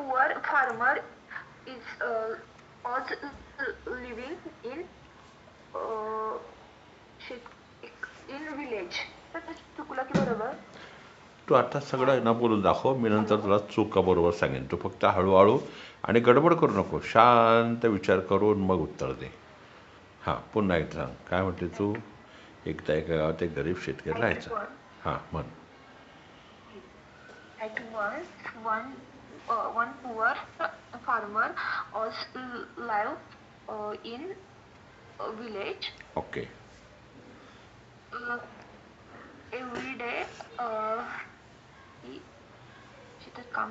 poor farmer is was living in uh, in village. तर ते चुकलं की बरोबर? तू आता सगळं ना बोलून दाखव, मी नंतर तुला चूक का बरोबर सांगेन. तू फक्त हळूहळू आणि गडबड करू नको, शांत विचार करून मग उत्तर दे. हां, पुन्हा एकदा सांग, काय म्हटली तू? एकदा एका गावात एक गरीब शेतकरी राहायचा. हां, म्हण. At once, one poor farmer was live in a village. Okay. Every day, he शेतात काम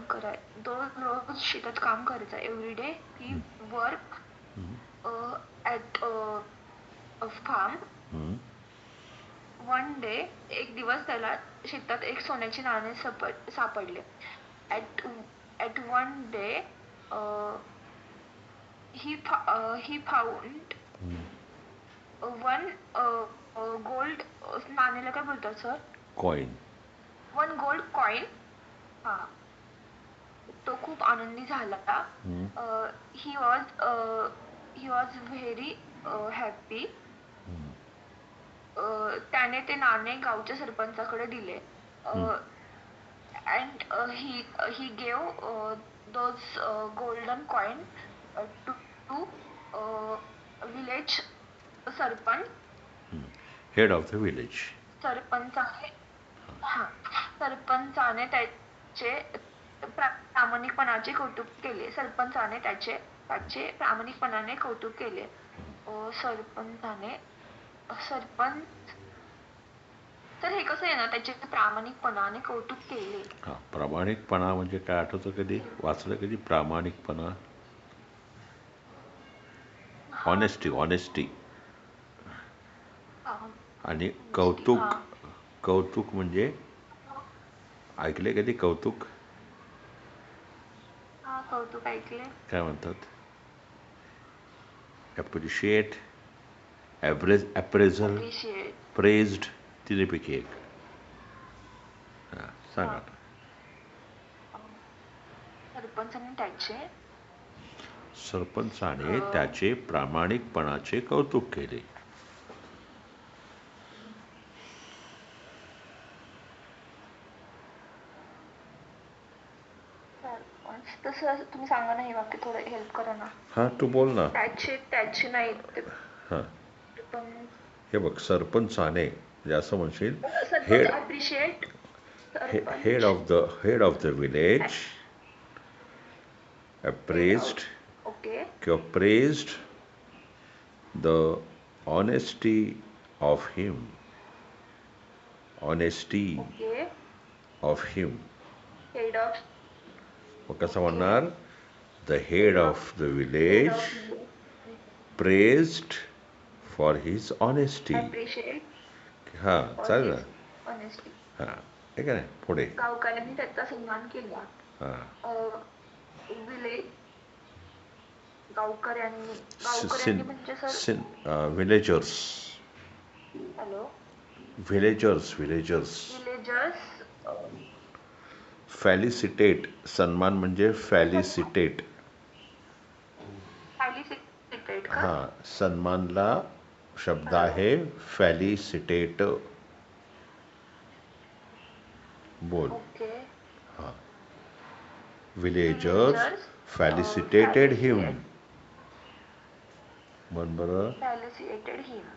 रोज शेतात काम करायचा. Every day he work at a farm. One day, एक दिवस त्याला शेतात एक सोन्याचे नाणे सापडले. At one day, he found one gold नाण्याला काय बोलतात sir? Coin. One gold coin. हा. तो खूप आनंदी झाला. He was very happy. त्याने ते नाणे गावच्या सरपंचाकडे दिले. And he gave those golden coin to village sarpanch. Head of the village. सरपंचाने त्याचे प्रामाणिकपणाचे कौतुक केले. सरपंचाने त्याचे प्रामाणिकपणाने कौतुक केले. सरपंच तर हे कसं आहे ना, त्याचे प्रामाणिकपणाने कौतुक केले. हां, प्रामाणिकपणा म्हणजे काय आठवतं कधी? वाचलं कधी प्रामाणिकपणा? ऑनेस्टी. आणि कौतुक म्हणजे ऐकले कधी कौतुक? कौतुक ऐकले. काय म्हणतात? ॲप्रिशिएट, अप्रेझल, प्रेज्ड, तिन्हीपैकी एक. हां, सांग आता. सरपंचाने त्याचे प्रामाणिकपणाचे कौतुक केले. तसं तुम्ही सांगा ना, हे वाक्य थोडं हेल्प करा ना. हां, तू बोल ना. त्याचे नाही. हां, हे बघ, सरपंचाने म्हणजे असं म्हणशील, head of the village appraised किंवा praised the honesty of him. मग कसं म्हणणार? The head of the village praised for his honesty. हां, चालेल ना. हां, ठीक आहे ना. पुढे गावकऱ्यांनी त्याचा सन्मान केला. गावकऱ्यांनी म्हणजे sir villagers. Hello, villagers. Felicitate, सन्मान म्हणजे फॅलिसिटेट. हां, सन्मानला शब्द आहे फॅलिसिटेट. बोल. हां, विलेजर्स फॅलिसिटेटेड हिम. म्हण बरं.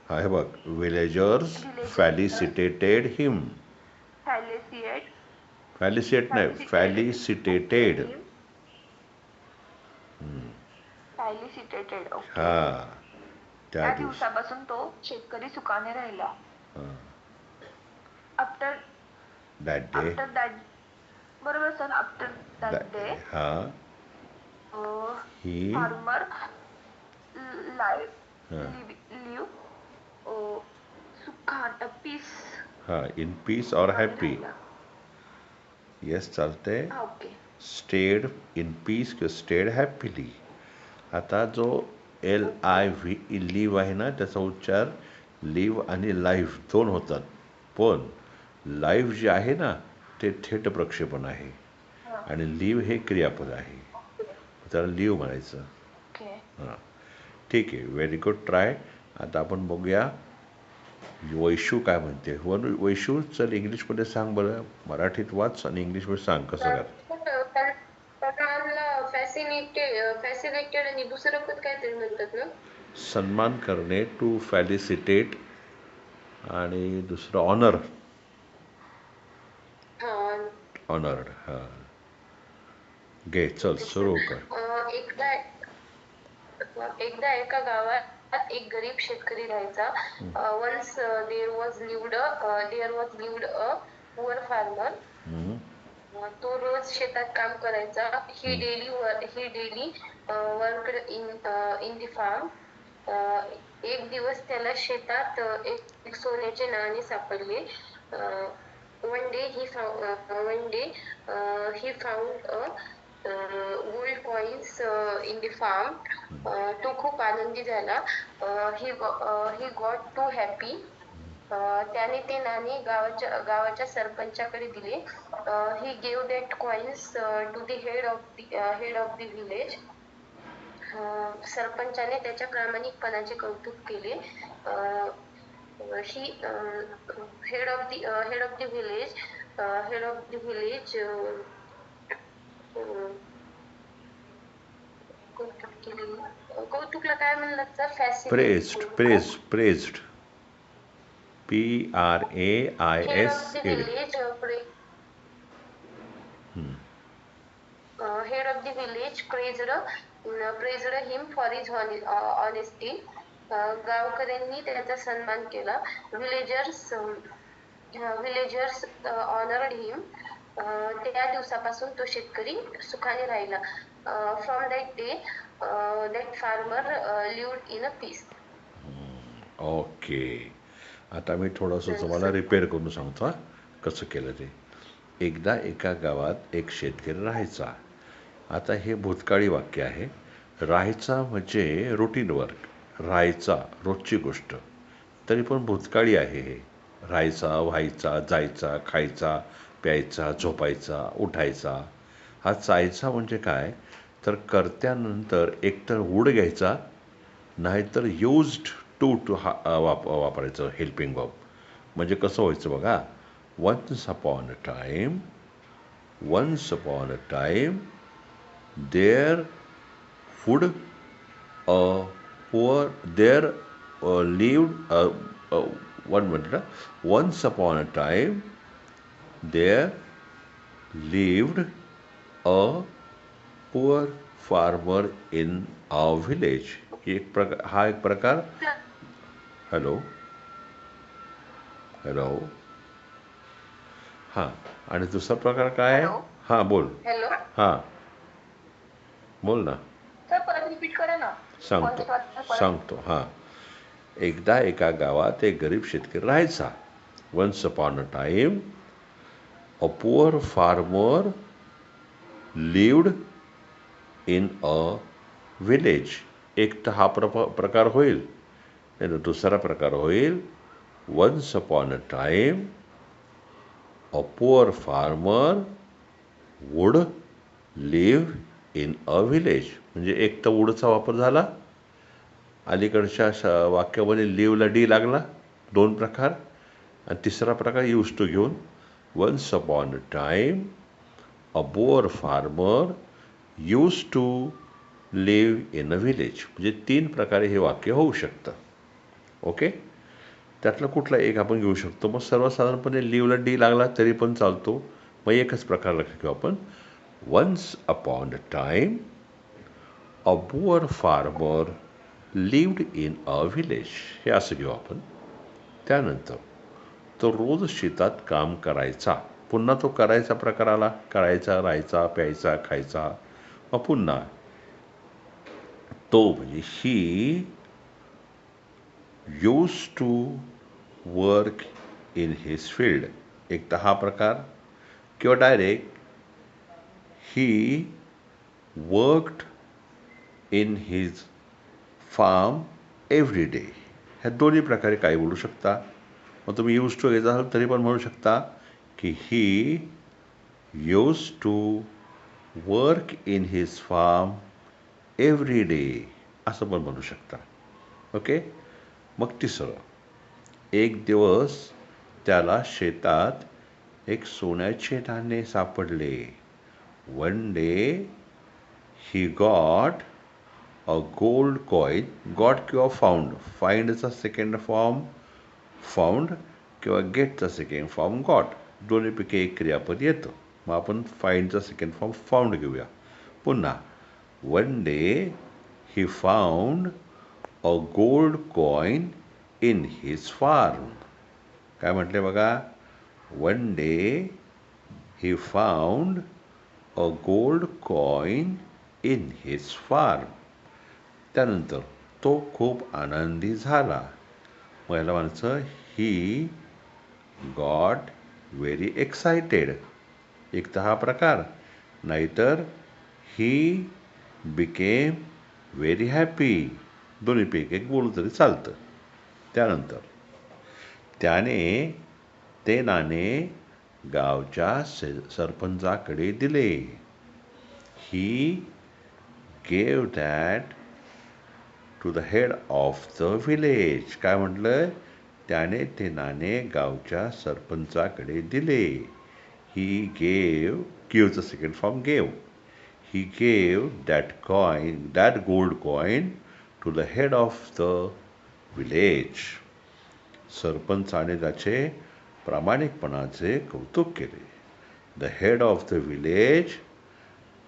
हा, हे बघ, विलेजर्स फॅलिसिटेटेड हिम. फॅलिसिएट नाही, फॅलिसिटेटेड. हा, त्या दिवसापासून तो शेतकरी सुखाने राहिला. आफ्टर दॅट बरोबर sir. After that day farmer live peace. In peace और हॅपी. येस, चालते. स्टेड इन पीस किंवा स्टेड हॅपीली. आता जो लिव्ह आहे ना, त्याचा उच्चार लिव्ह आणि लाईफ दोन होतात. पण लाईफ जे आहे ना, ते थेट प्रक्षेपण आहे आणि लिव्ह हे क्रियापद आहे. त्याला लिव्ह म्हणायचं. ओके. हां, ठीक आहे. Very good try. आता आपण बघूया वैशू काय म्हणते. वैशू, चल इंग्लिशमध्ये सांग बरं. मराठीत वाच आणि इंग्लिशमध्ये सांग कसं कर. फॅसिनेटेड आणि दुसरं पण काहीतरी म्हणतात ना. सन्मान करणे, टू फॅलिसिटेट, आणि दुसरं ऑनर. हा. ऑनर्ड. हां, घे चल सुरू कर. एकदा एकदा एका गावात एक गरीब शेतकरी राहायचा. Once there was lived a poor farmer. Hmm, तो रोज शेतात काम करायचा. He daily worked in the farm. एक दिवस त्याला शेतात एक सोन्याचे नाणे सापडले. One day he found gold coins in the farm. तो खूप आनंदी झाला. He got too happy. त्याने ते नाणे गावाच्या सरपंचाकडे दिले. He gave that coins to the head of the village. सरपंचाने त्याच्या प्रामाणिकपणाचे कौतुक केले. ही हेड ऑफ द विलेज कौतुकला काय म्हणलं sir? Pressed, pressed. PRAISED. Head of the village praised him for his honesty. गावकऱ्यांनी त्याचा सन्मान केला. Villagers honored him. त्या दिवसापासून तो शेतकरी सुखाने राहिला. From that day, that farmer lived in a peace. Okay. आता मी थोडंसं तुम्हाला रिपेअर करून सांगतो हा, कसं केलं ते. एकदा एका गावात एक शेतकरी राहायचा. आता हे भूतकाळी वाक्य आहे. राहायचा म्हणजे रुटीन वर्क. राहायचा रोजची गोष्ट, तरी पण भूतकाळी आहे हे. राहायचा, व्हायचा, जायचा, खायचा, प्यायचा, झोपायचा, उठायचा. हा चायचा म्हणजे काय, तर कर्त्यानंतर एकतर वूड घ्यायचा, नाहीतर युज्ड टू वापरायचं हेल्पिंग वर्ब. म्हणजे कसं व्हायचं बघा. Once upon a time there would lived one minute. Once upon a time there lived a poor farmer in a village. हा एक प्रकार. हॅलो. हां, आणि दुसरा प्रकार काय आहे? हां बोल. हॅलो. हां बोल ना. सर परत रिपीट करा ना. सांगतो. हां, एकदा एका गावात एक गरीब शेतकरी राहायचा. Once upon a time a poor farmer lived in a village. एक तर हा प्रकार होईल, नाही तर दुसरा प्रकार होईल. Once upon a time a poor farmer would live in a village. म्हणजे एक तर वुडचा वापर झाला, अलीकडच्या वाक्यामध्ये लिव्हला डी लागला. दोन प्रकार. आणि तिसरा प्रकार यूज टू घेऊन once upon a time a poor farmer use to live in a village. म्हणजे तीन प्रकारे हे वाक्य होऊ शकतं. ओके, त्यातला कुठला एक आपण घेऊ शकतो. मग सर्वसाधारणपणे लिव्हला डी लागला तरी पण चालतो. मग एकच प्रकार लक्षात घेऊ आपण. Once upon a time a poor farmer lived in a village. हे असं घेऊ आपण. त्यानंतर तो रोज शेतात काम करायचा. पुन्हा तो करायचा प्रकार आला. करायचा, राहायचा, प्यायचा, खायचा. मग पुन्हा तो म्हणजे he use to work in his field. एक तर हा प्रकार, किंवा direct he worked in his farm every day. ह्या दोन्ही प्रकारे काय बोलू शकता. मग तुम्ही यूज टू घ्यायचा असाल तरी पण म्हणू शकता की he use to work in his farm every day असं पण म्हणू शकता. ओके. मग तिसरं, एक दिवस त्याला शेतात एक सोन्याचे नाणे सापडले. One day he got a gold coin. Got किंवा फाउंड, फाइंडचा सेकंड फॉर्म फाउंड किंवा गेटचा सेकंड फॉर्म गॉट, दोन्हीपैकी एक क्रियापद येतं. मग आपण फाइंडचा सेकंड फॉर्म फाउंड घेऊया. पुन्हा, one day he found a gold coin in his farm. काय म्हटले बघा, one day he found a gold coin in his farm. त्यानंतर तो खूप आनंदी झाला. मग याला म्हणायचं ही गॉट व्हेरी एक्सायटेड. एक तर हा प्रकार, नाहीतर ही बिकेम व्हेरी हॅपी. दोन्हीपैकी एक बोलू तरी चालतं. त्यानंतर त्याने ते नाणे गावच्या सरपंचाकडे दिले. He gave that to the head of the village. काय म्हटलं, त्याने ते नाणे गावच्या सरपंचाकडे दिले. ही गेव, गिवचं second form gave. He gave that gold coin to the head of the village. सरपंचाने त्याचे प्रामाणिकपणाचे कौतुक केले. The head of the village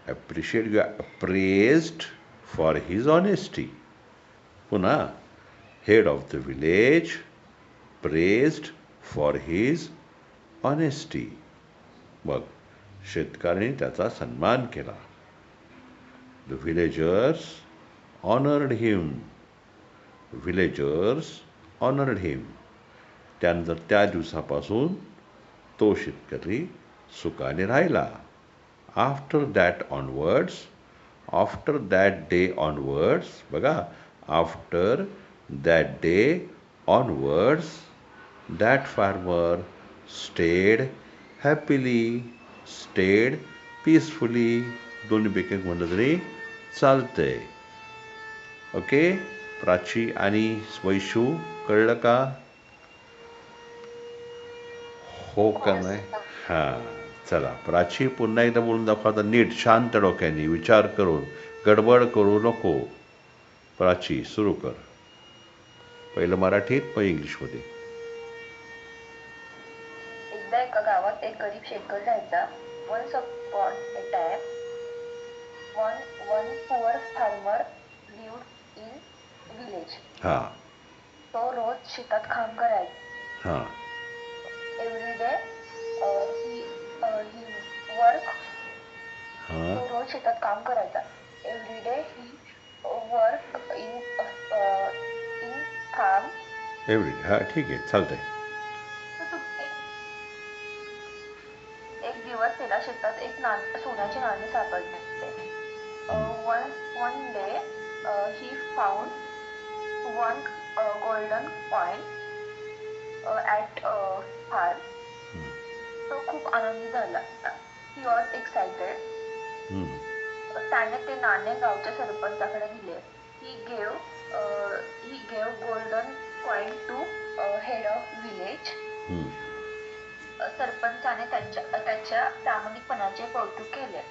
appraised for his honesty. पुन्हा, head of the village praised for his honesty. मग शेतकऱ्यांनी त्याचा सन्मान केला. The villagers honoured him. Villagers honoured him. त्यानंतर त्या दिवसापासून तो शेतकरी सुखाने राहिला. आफ्टर दॅट डे ऑनवर्ड्स, बघा, after that day onwards that farmer stayed happily, stayed peacefully. दोन्हीपैकी म्हणलं तरी चालतंय. ओके. प्राची आणि वैशू, कळलं का? हो का नाही? हां, चला. प्राची, पुन्हा एकदा बोलून दाखवा आता नीट, शांत डोक्याने विचार करून. गडबड करू नको. प्राची, सुरू कर. पहिलं मराठीत, मग इंग्लिशमध्ये. एकदा एका गावात एक गरीब शेतकरी राहायचा. Once upon a time one poor farmer lived in village. हां तो रोज शेतात काम करायचा. हां एव्हरी डे ही वर्क. हां तो रोज शेतात काम करायचा. Every day he work in farm. एवढी. हां, ठीक आहे, चालतंय. एक दिवस त्याला शेतात एक सोन्याचे नाणे सापडले. One day he found one golden coin at farm. तो खूप आनंदी झाला. He was excited. त्याने ते नाणे गावच्या सरपंचाकडे दिले. He gave golden coin to head of village. सरपंचाने त्याच्या प्रामाणिकपणाचे कौतुक केले.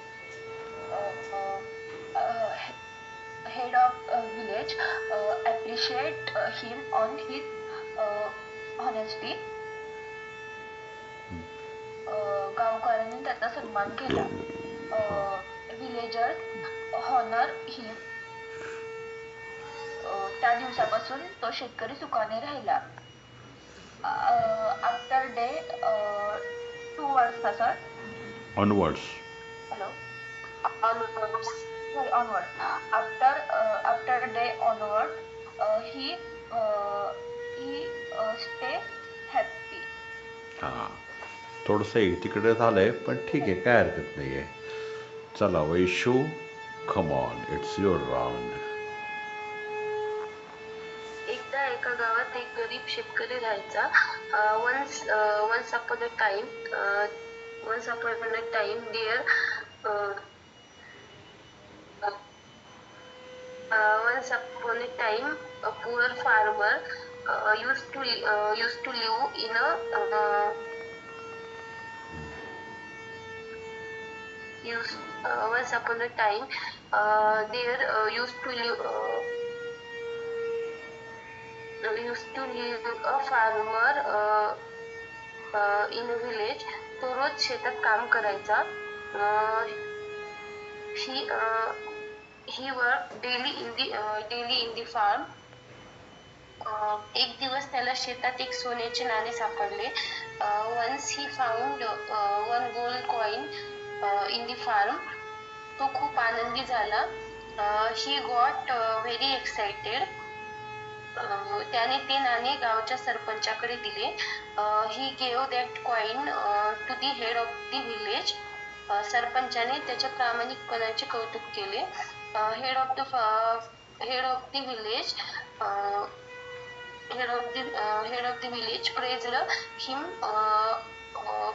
Head of village appreciate him on his honesty. गावकऱ्यांनी त्याचा सन्मान केला. Villagers honour him. त्या दिवसापासून तो शेतकरी सुखाने राहिला. आफ्टर डे 2 वर्ड्स का sir? Onwards. Hello. Sorry, onward. After day onward ही स्टे हॅपी. हां, थोडंसं तिकडे झालंय, पण ठीक आहे, काय हरकत नाही आहे. चला Vaishu, come on, it's your round. एकदा एका गावात एक गरीब शेतकरी राहायचा. Once upon a time there once upon a time, a poor farmer used to live in a once upon a time there used to live a farmer in a village. तो रोज शेतात काम करायचा. he he worked daily in the farm. एक दिवस त्याला शेतात एक सोन्याचे नाणे सापडले. Once he found one gold coin in the farm. तो खूप आनंदी झाला. He got very excited. त्याने ते नाणे गावच्या सरपंचाकडे दिले. He gave that coin to the head of the village. सरपंचाने त्याच्या प्रामाणिकपणाचे कौतुक केले. Head of the village head of the village praised him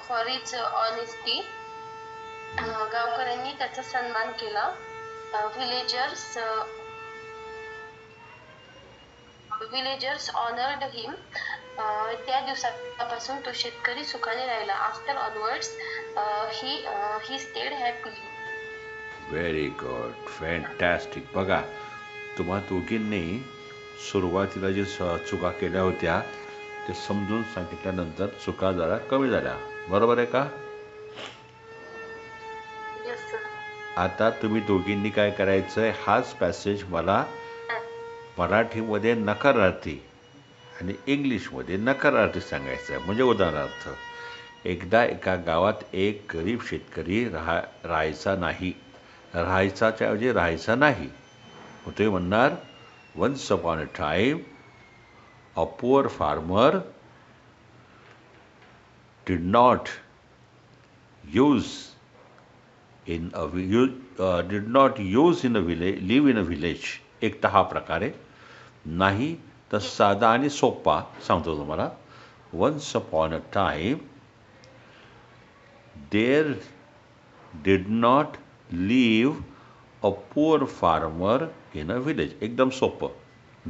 for his honesty. गावकऱ्यांनी त्याचा सन्मान केला. Villagers honored him. त्या दिवसापासून तो शेतकरी सुखाने राहिला. After onwards he stayed happily. Very good, fantastic. बघा, तुम्हा दोघींनी सुरुवातीला जे चुका केल्या होत्या ते समजून सांगितल्यानंतर चुका जरा कमी झाल्या. बरोबर आहे का? Yes, sir. आता तुम्ही दोघींनी काय करायचंय, हाच पॅसेज मला मराठीमध्ये नकारार्थी आणि इंग्लिशमध्ये नकारार्थी सांगायचं आहे. म्हणजे उदाहरणार्थ, एकदा एका गावात एक गरीब शेतकरी राहायचा नाही. राहायचाच्या ऐवजी राहायचा नाही. मग तुम्ही म्हणणार, once upon a time a poor farmer did not live in a village. एक तर हा प्रकार आहे. नाही तर साधा आणि सोपा सांगतो तुम्हाला. Once upon a time there did not live a poor farmer in a village. एकदम सोपं.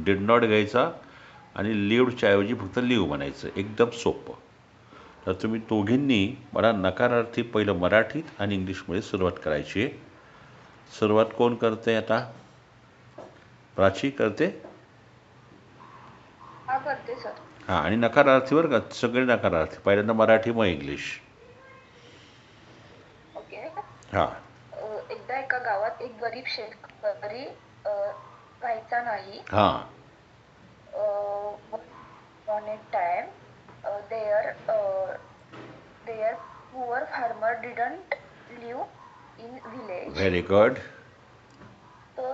डिड नॉट घ्यायचा आणि लिव्हच्या ऐवजी फक्त लिव्ह म्हणायचं. एकदम सोपं. तर तुम्ही दोघींनी मला नकारार्थी पहिलं मराठीत आणि इंग्लिशमध्ये सुरुवात करायची आहे. सुरुवात कोण करते आता? प्राची करते? हा करते सर. हां, आणि नकारार्थीवर का सगळे नकारार्थी. पहिल्यांदा मराठी मग इंग्लिश. ओके. हां. एकदा एका गावात एक गरीब शेतकरी राहायचा नाही. हां. On a time their poor farmer didn't live in village. Very good. तो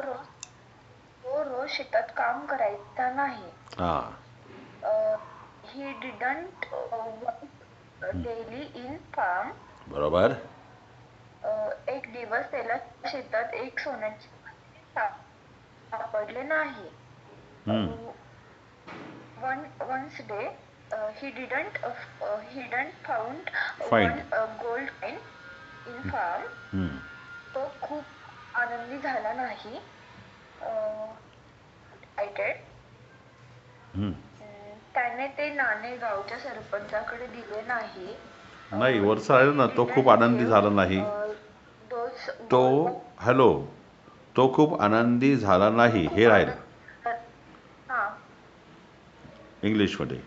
रोज शेतात काम करायचा नाही. हां. He didn't work daily in farm. बरोबर. एक दिवस त्याला शेतात एक सोन्याचे सापडले नाही. Once day he didn't found Find. one gold coin in farm. तो खूप आनंदी झाला नाही. त्याने ते नाणे गावच्या सरपंचाकडे दिले नाही. नाही, वरचं आहे ना, तो खूप आनंदी झाला नाही. तो खूप आनंदी झाला नाही हे राहिलं इंग्लिशमध्ये.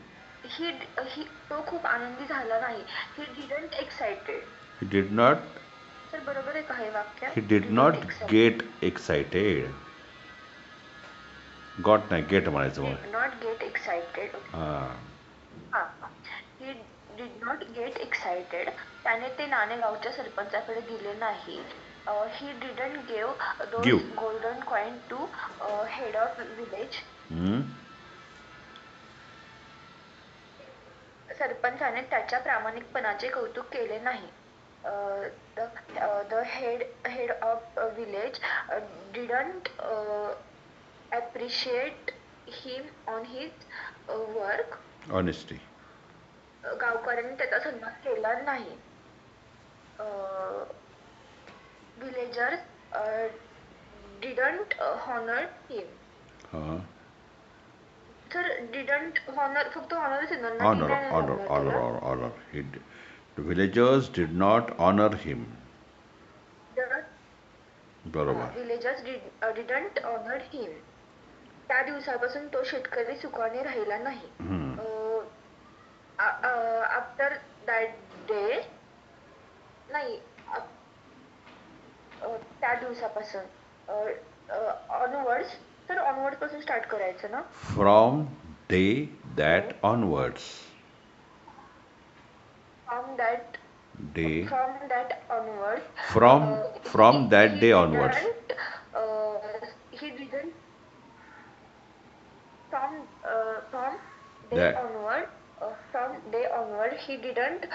तो खूप आनंदी झाला नाही. He didn't excited. He did not. Sir बरोबर आहे का हे वाक्य? He did not get excited. Got नाही, get म्हणायचं मग. Did not get excited. He did not get excited. त्याने ते नाणे गावच्या सरपंचाकडे दिले नाही. He didn't give golden coin to head of village. सरपंचाने त्याच्या प्रामाणिकपणाचे कौतुक केले नाही. The head of village didn't appreciate him on his work. Honesty. गावकऱ्यांनी त्याचा सन्मान केला नाही. Villagers didn't honor him. हां. सर डिडंट हॉनर फक्त हॉनरच येणार ना Honor, डिड नाही honor, लागणार honor, त्याला. honor, honor. The villagers did not honor him. बरोबर. विलेजर्स डिडंट ऑनर हिम. त्या दिवसापासून तो शेतकरी सुखाने राहिला नाही. आफ्टर दॅट डे नाही त्या दिवसापासून ऑनवर्ड्स. तर ऑनवर्ड पासून स्टार्ट करायचं ना. From day that onwards. From that Day. From that onward From that day onwards. he didn't from from day That onward from day onward he didn't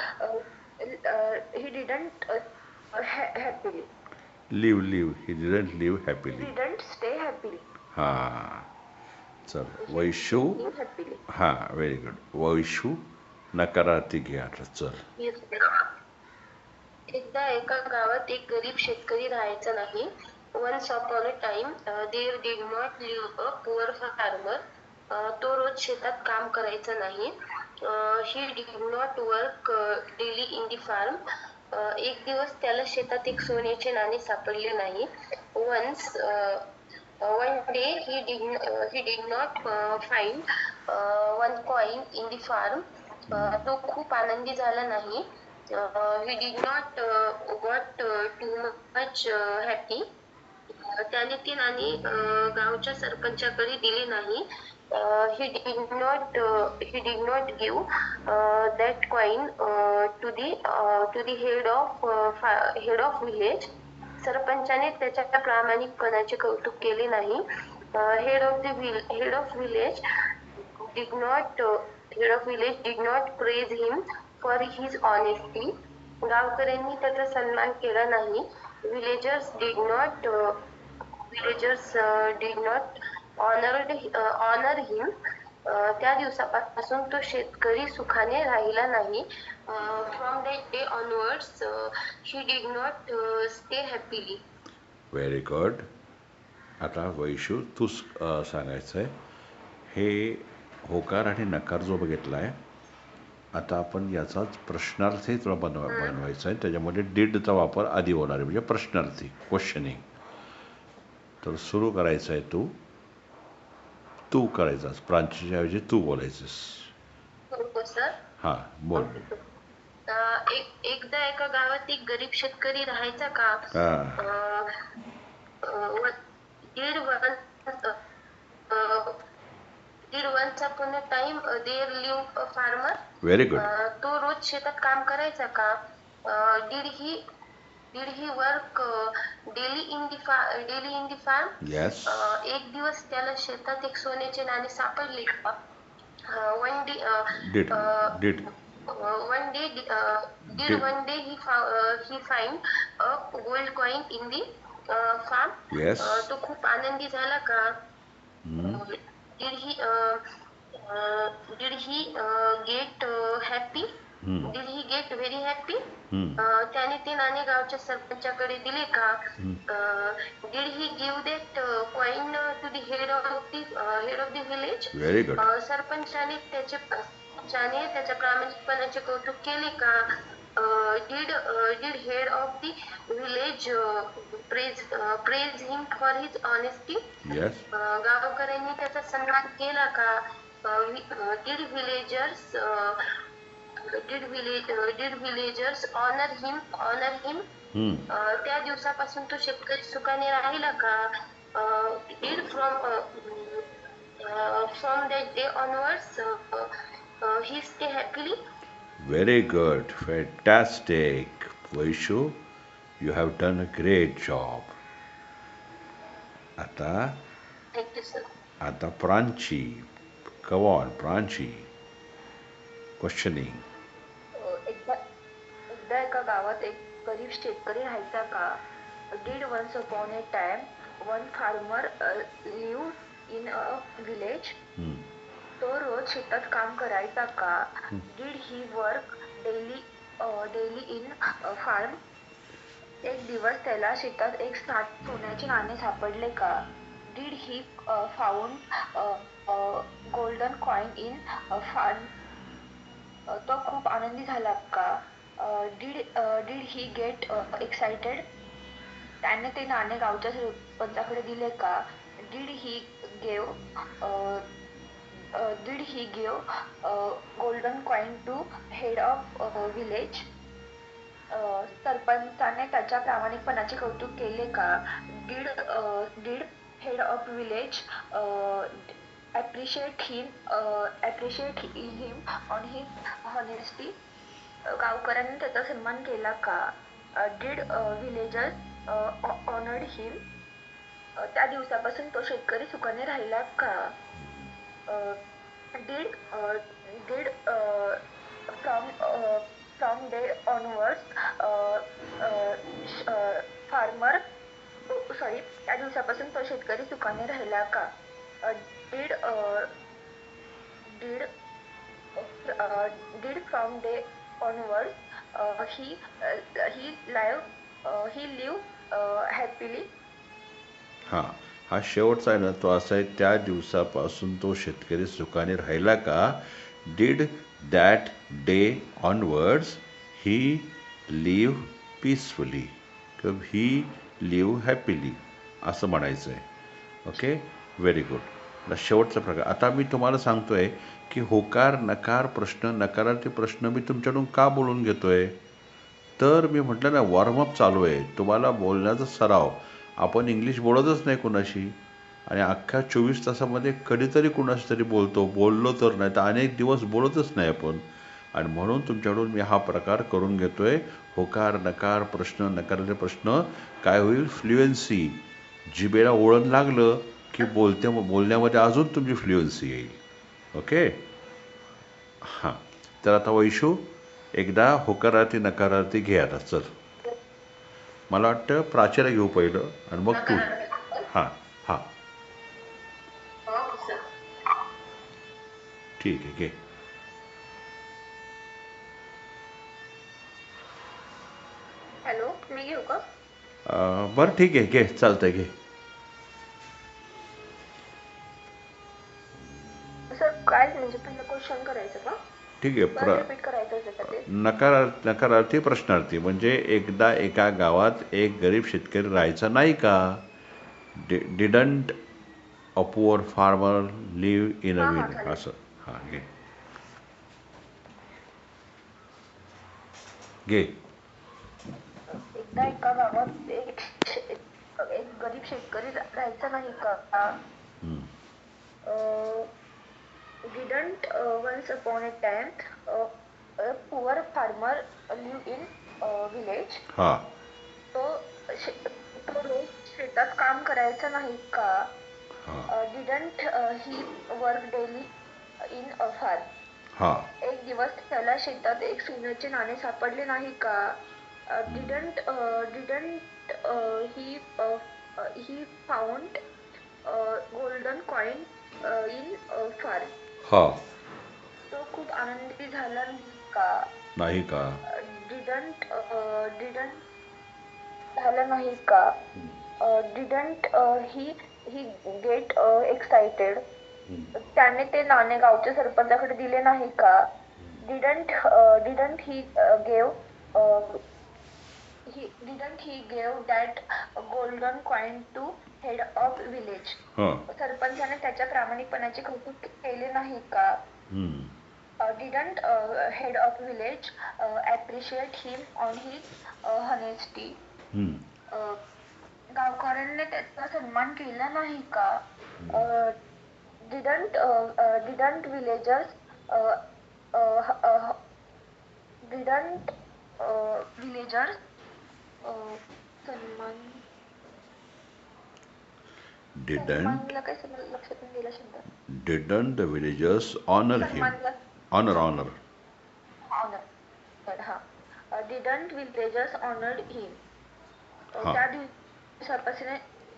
happily. live. He didn't live He happily. didn't stay happily. हां. चल He Vaishu. didn't live happily. हां, very good. Vaishu नकारार्थी घे आता. चल. एकदा एका गावात एक गरीब शेतकरी राहायचा नाही. Once upon a time, there did not live a poor farmer. तो रोज शेतात काम करायचा नाही. He did not work daily in the farm. एक दिवस त्याला शेतात एक सोन्याचे नाणे सापडले नाही. One day he did not find one coin in the farm. तो खूप आनंदी झाला नाही. He did not got too much happy. त्याने ती नाणी गावच्या सरपंचाकडे दिली नाही. He did not give that coin to the head of village. सरपंचाने त्याच्या प्रामाणिकपणाचे कौतुक केले नाही. Head of village did not praise him for his honesty. गावकऱ्यांनी त्याचा सन्मान केला नाही. Villagers did not honor him. त्या दिवसापासून तो शेतकरी सुखाने राहिला नाही. From that day onwards, he did not stay happily. Very good. आता वैशू तूच सांगायचं आहे. हे होकार आणि नकार जो बघितला आहे, आता आपण याचाच प्रश्नार्थी तुला बनवायचा आहे. त्याच्यामध्ये डिडचा वापर आधी होणार आहे, म्हणजे प्रश्नार्थी, क्वेश्चनिंग. तर सुरू करायचं आहे तू करायचास. प्रांतीच्या ऐवजी तू बोलायचंस. हो सर. हां, बोल. एकदा एका गावात एक गरीब शेतकरी राहायचा का. did once upon a time there lived a farmer. Very good. तो रोज शेतात काम करायचा का. did he work daily in the farm. Yes. एक दिवस त्याला शेतात एक सोन्याचे नाणे सापडले का. one day Did. one day he find a gold coin in the farm. Yes. तो खूप आनंदी झाला का. did he get happy. Did he get very happy. त्याने ते नाणे गावच्या सरपंचाकडे दिले का. Did he give that coin to the head of the village. Very good. सरपंचाने त्याच्या प्रामाणिकपणाचे कौतुक केले का. Did head of the village praise him for his honesty. Yes. गावकऱ्यांनी त्याचा सन्मान केला का. Did villagers honor him. त्या दिवसापासून तो शेतकरी सुखाने राहिला का. Did from that day onwards he stay happily. Very good. Fantastic. Vaishu, you have done a great job. Thank you sir. आता प्रांची. Come on, प्रांची. Questioning. एकदा एका गावात एक गरीब शेतकरी राहायचा का. Did once upon a time one farmer lived in a village. तो रोज शेतात काम करायचा का. Did he work daily in a farm. एक दिवस त्याला शेतात एक सोन्याचे नाणे सापडले का. did he found golden coin in farm? तो खूप आनंदी झाला का? Did he get excited? त्याने ते नाणे गावच्या सरपंचाकडे दिले का? Did he give uh, did he give golden coin to head of village? सरपंचाने त्याच्या प्रामाणिकपणाचे कौतुक केले का? Did head of village appreciate him on his honesty? गावकऱ्यांनी त्याचा सन्मान केला का? Did villagers honored him? त्या दिवसापासून तो शेतकरी सुखाने राहिला का? Did from day onwards farmer sorry त्या दिवसापासून तो शेतकरी सुखाने राहिला का? Did did did from day onwards he live happily? हा शेवटचा आहे ना तो असा आहे, त्या दिवसापासून तो शेतकरी सुखाने राहिला का? Did that day onwards he live peacefully किंवा ही लिव्ह हॅपीली असं म्हणायचं आहे. Okay, very good. शेवटचा प्रकार आता मी तुम्हाला सांगतोय की होकार नकार प्रश्न नकारार्थी प्रश्न मी तुमच्याकडून का बोलून घेतोय, तर मी म्हटलं ना वॉर्मअप चालू आहे, तुम्हाला बोलण्याचा सराव. आपण इंग्लिश बोलतच नाही कुणाशी आणि अख्ख्या 24 तासामध्ये कधीतरी कुणाशी तरी बोललो तर, नाही तर अनेक दिवस बोलतच नाही आपण. आणि म्हणून तुमच्याकडून मी हा प्रकार करून घेतोय. होकार नकार प्रश्न नकारार्थी प्रश्न काय होईल, फ्लुएन्सी. जिभेला ओळण लागलं की बोलण्यामध्ये अजून तुमची फ्लुएन्सी येईल. ओके, हां. तर आता वैशू एकदा होकारार्थी नकारार्थी घे आता. चल, मला वाटतं प्राच्याला घेऊ पहिलं आणि मग तू. हां हां, ठीक आहे, घे. हॅलो, मी घेऊ का? बरं ठीक आहे, घे, चालतंय, घे. सर काय म्हणजे पहिलं क्वेश्चन करायचं का? ठीक आहे. रिपीट करायचं होतं का ते? नकारार्थी प्रश्नार्थी म्हणजे एकदा एका गावात एक गरीब शेतकरी राहायचा नाही का? Didn't a poor farmer live in a हा विलेज, चालेल. असं. हां, घे घे. एकदा एका गावात एक गरीब शेतकरी राहायचा नाही का? Didn't once upon a time a poor farmer live in village? हां तो तो रोज शेतात काम करायचा नाही का? हां Didn't he work daily in a farm? हां एक दिवस त्याला शेतात एक सोन्याचे नाणे सापडले नाही का? Didn't he found golden coin in farm? हां तो खूप आनंदी झाला नाही का? नाही का? Didn't झाला नाही का? Didn't he get excited? त्याने ते नाणे गावच्या सरपंचाकडे दिले नाही का? Didn't he gave that golden coin to head of village? हां सरपंचाने त्याच्या प्रामाणिकपणाचे कौतुक केले नाही का? Didn't head of village appreciate him on his honesty? गावकऱ्यांनी त्याचा सन्मान केला नाही का? Didn't villagers सन्मान सन्मानला काय लक्षात नाही गेला शब्द. Didn't the villagers honor him? सन्मानला Honor. honor. तर हा didn't villagers honored him? हां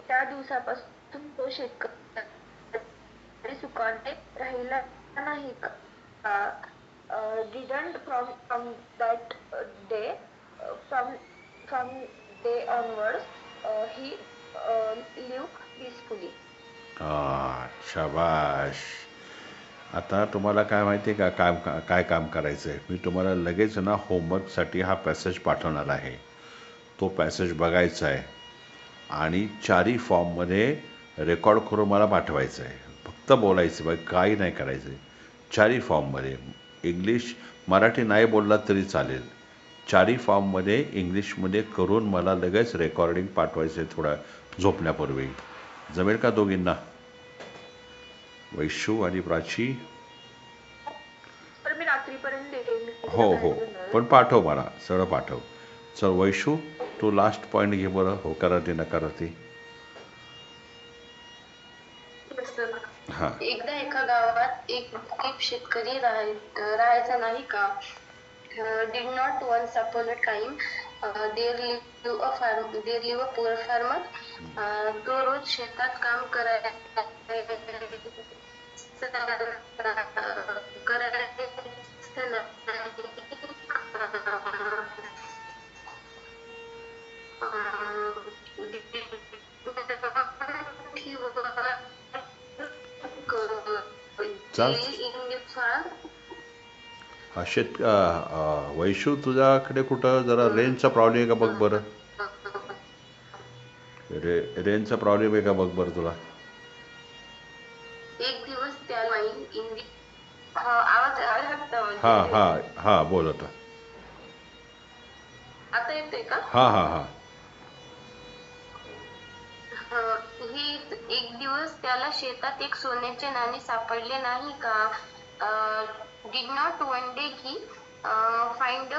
त्या दिवसापासून तो शेतकरी सुखाने राहिला नाही का? Didn't from that day from day onwards he live peacefully? शाबाश. आता तुम्हाला काय माहिती आहे का काय काम करायचं आहे? मी तुम्हाला लगेच ना होमवर्कसाठी हा पॅसेज पाठवणार आहे. तो पॅसेज बघायचा आहे आणि चारही फॉर्ममध्ये रेकॉर्ड करून मला पाठवायचं आहे. फक्त बोलायचं बघ, काही नाही करायचं आहे. चारही फॉर्ममध्ये इंग्लिश, मराठी नाही बोलला तरी चालेल. चारही फॉर्ममध्ये इंग्लिशमध्ये करून मला लगेच रेकॉर्डिंग पाठवायचं आहे थोडा झोपण्यापूर्वी. जमेल का दोघींना? वैशू आणि प्राची? तर मी रात्रीपर्यंत देते. मी हो तिला हो, बाहेर जाणार. पण पाठव मला, सरळ पाठव. चल वैशू, तू लास्ट पॉईंट घे बरं, होकारार्थी नकारार्थी. हां. एकदा एका गावात एक गरीब शेतकरी राहायचा नाही का? Did not once upon a time there live a poor farmer. तो रोज शेतात काम करायचा चाल. वैशू, तुझ्याकडे कुठं जरा रेंजचा प्रॉब्लेम आहे का बघ बरं. रेंजचा प्रॉब्लेम आहे का बघ बरं तुला. एक दिवस त्याला आवाज हां हां हां, बोल आता. आता येते का? हां हां हां. ही एक दिवस त्याला शेतात एक सोन्याचे नाणे सापडले नाही का? Did not one day he find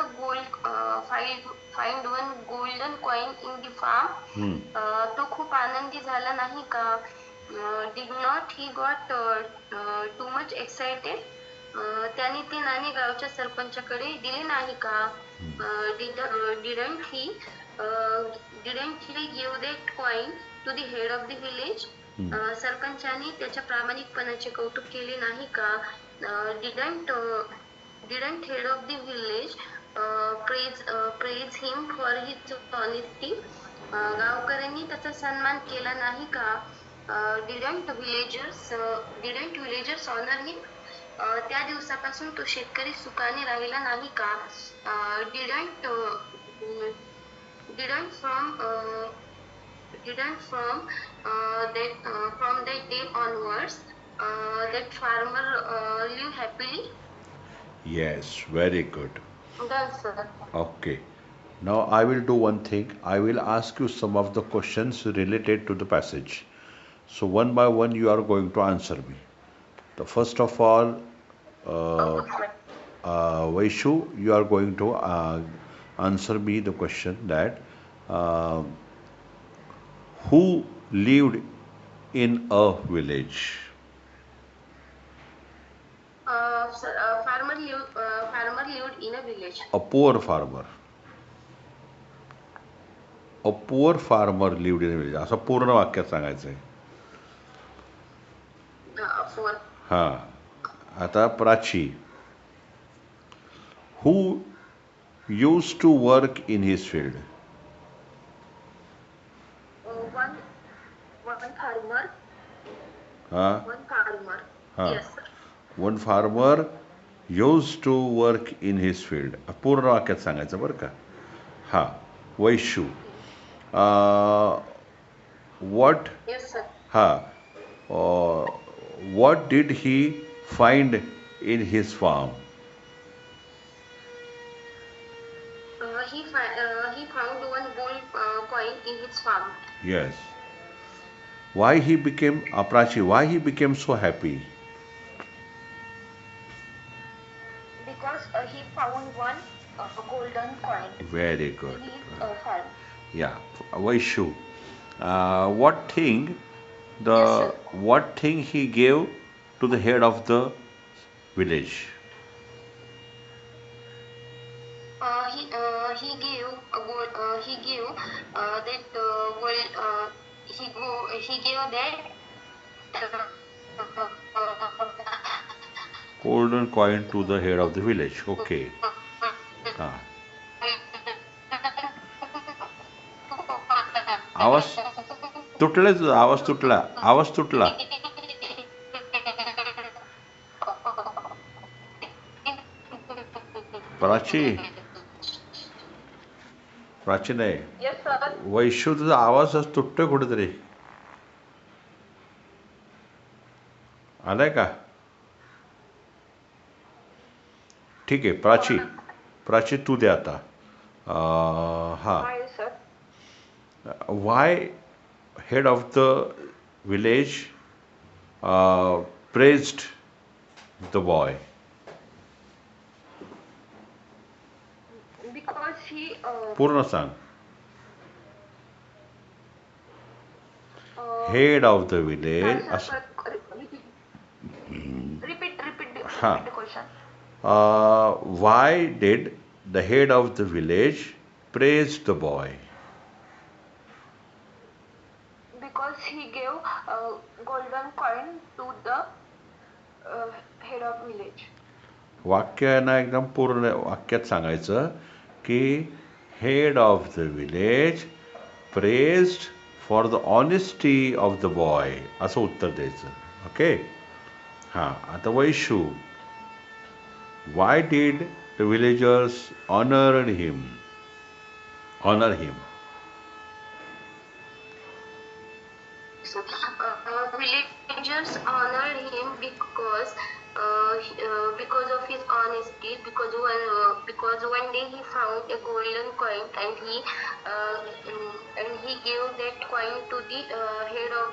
one golden coin in the farm. तो खूप आनंदी झाला नाही का? Did not he got too much excited? त्याने ते नाणे गावच्या सरपंचाकडे दिले नाही का? Didn't he give that coin to the head of the village? सरपंचाने त्याच्या प्रामाणिकपणाचे कौतुक केले नाही का? Didn't head of the village praise him for his honesty? गावकऱ्यांनी त्याचा सन्मान केला नाही का? Didn't villagers honor him? त्या दिवसापासून तो शेतकरी सुखाने राहिला नाही का? Didn't from that day onwards that farmer live happily? Yes, very good. Done, sir. Okay. Now I will do one thing. I will ask you some of the questions related to the passage. So one by one you are going to answer me. The first of all, Vaishu, you are going to answer me the question that who lived in a village? Farmer lived in a village. A poor farmer. A poor farmer lived in a village. असं पूर्ण वाक्यात सांगायचं आहे. Poor. हां. आता Prachi. Who used to work in his field? One farmer. हां. One farmer. हां. Yes, sir. One farmer used to work in his field. पूर्ण वाक्यात सांगायचं बरं का. हां. Vaishu. What? Yes, sir. What did he find in his farm? He found one gold coin in his farm. Yes. Why he became Aprachi? Why he became so happy? Because he found one golden coin Very in good. his farm. Yeah. Vaishu. What thing Yes, sir. what thing he gave to the head of the village? He gave a gold. He gave that gold. He gave that Golden coin to the head of the village. Okay. हां. आवाज तुटले तुझा आवाज तुटला, आवाज तुटला. प्राची, प्राची नाही, yes sir. Vaishu तुझा आवाज आज तुटतोय कुठेतरी. आलाय का? ठीक आहे प्राची, प्राची तू दे आता. हा. Hi sir. Why head of the village praised the boy? Because he पूर्ण सांग. हेड ऑफ द विलेज असं. रिपीट रिपीट हा. Question. Why did the head of the village praise the boy? Because he gave a golden coin to the head of village. वाक्य आहे ना एकदम पूर्ण वाक्यात सांगायचं की head of the village praised for the honesty of the boy असं उत्तर द्यायचं. ओके. हां. आता Vaishu, why did the villagers honour him? Honour him. Villagers honored him because of his honesty. Because one day he found a golden coin and he gave that coin to the head of